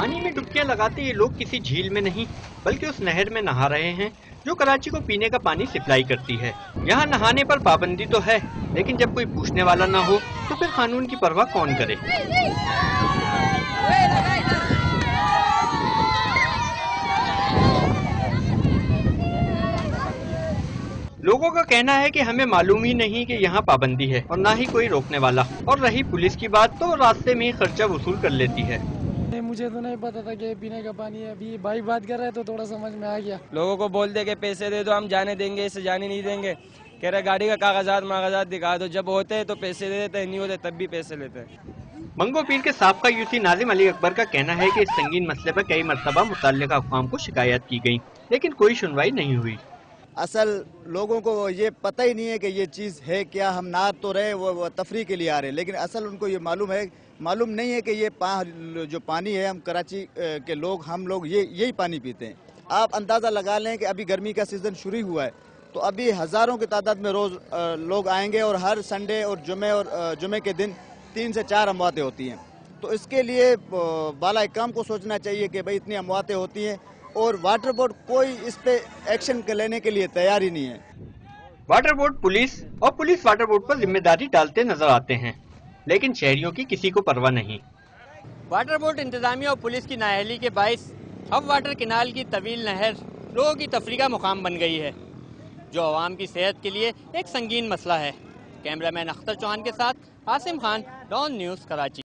پانی میں ڈبکیاں لگاتے یہ لوگ کسی جھیل میں نہیں بلکہ اس نہر میں نہا رہے ہیں جو کراچی کو پینے کا پانی سپلائی کرتی ہے۔ یہاں نہانے پر پابندی تو ہے لیکن جب کوئی پوچھنے والا نہ ہو تو پھر قانون کی پرواہ کون کرے؟ لوگوں کا کہنا ہے کہ ہمیں معلوم ہی نہیں کہ یہاں پابندی ہے اور نہ ہی کوئی روکنے والا، اور رہی پولیس کی بات تو راستے میں ہی خرچہ وصول کر لیتی ہے۔ مجھے تو نہیں پتا تھا کہ پینے کا پانی ہے، ابھی بھائی بات کر رہے تو تھوڑا سمجھ میں آ گیا۔ لوگوں کو بول دے کہ پیسے دے دو ہم جانے دیں گے، اسے جانے نہیں دیں گے، کہہ رہے گاڑی کا کاغذات دکھا دو، جب ہوتے ہیں تو پیسے دے دیتے ہیں، نہیں ہوتے تب بھی پیسے لیتے ہیں۔ منگو پیر کے سابقہ یوسی ناظم علی اکبر کا کہنا ہے کہ اس سنگین مسئلے پر کئی مرتبہ متعلقہ حکام کو شکایات کی گئیں لیکن کوئی سنوائی نہیں ہوئی۔ اصل لوگوں کو یہ پتہ ہی نہیں ہے کہ یہ چیز ہے کیا، ہم نہا تو رہے وہ تفریح کے لیے آ رہے ہیں، لیکن اصل ان کو یہ معلوم نہیں ہے کہ یہ جو پانی ہے ہم کراچی کے لوگ ہم لوگ یہی پانی پیتے ہیں۔ آپ اندازہ لگا لیں کہ ابھی گرمی کا سیزن شروع ہوا ہے تو ابھی ہزاروں کی تعداد میں روز لوگ آئیں گے اور ہر سنڈے اور جمعے کے دن 3 سے 4 امواتیں ہوتی ہیں، تو اس کے لیے بالا حکام کو سوچنا چاہیے کہ بھئی اتنی امواتیں ہوتی ہیں اور واٹر بورڈ کوئی اس پہ ایکشن لینے کے لیے تیار ہی نہیں ہے۔ واٹر بورڈ پولیس اور پولیس واٹر بورڈ پر ذمہ داری ڈالتے نظر آتے ہیں لیکن شہریوں کی کسی کو پرواہ نہیں۔ واٹر بورڈ انتظامیہ اور پولیس کی نااہلی کے باعث اب واٹر کینال کی طویل نہر لوگوں کی تفریح کا مقام بن گئی ہے جو عوام کی صحت کے لیے ایک سنگین مسئلہ ہے۔ کیمرہ مین اختر چوہان کے ساتھ عاصم خان، ڈان نیوز، کراچی۔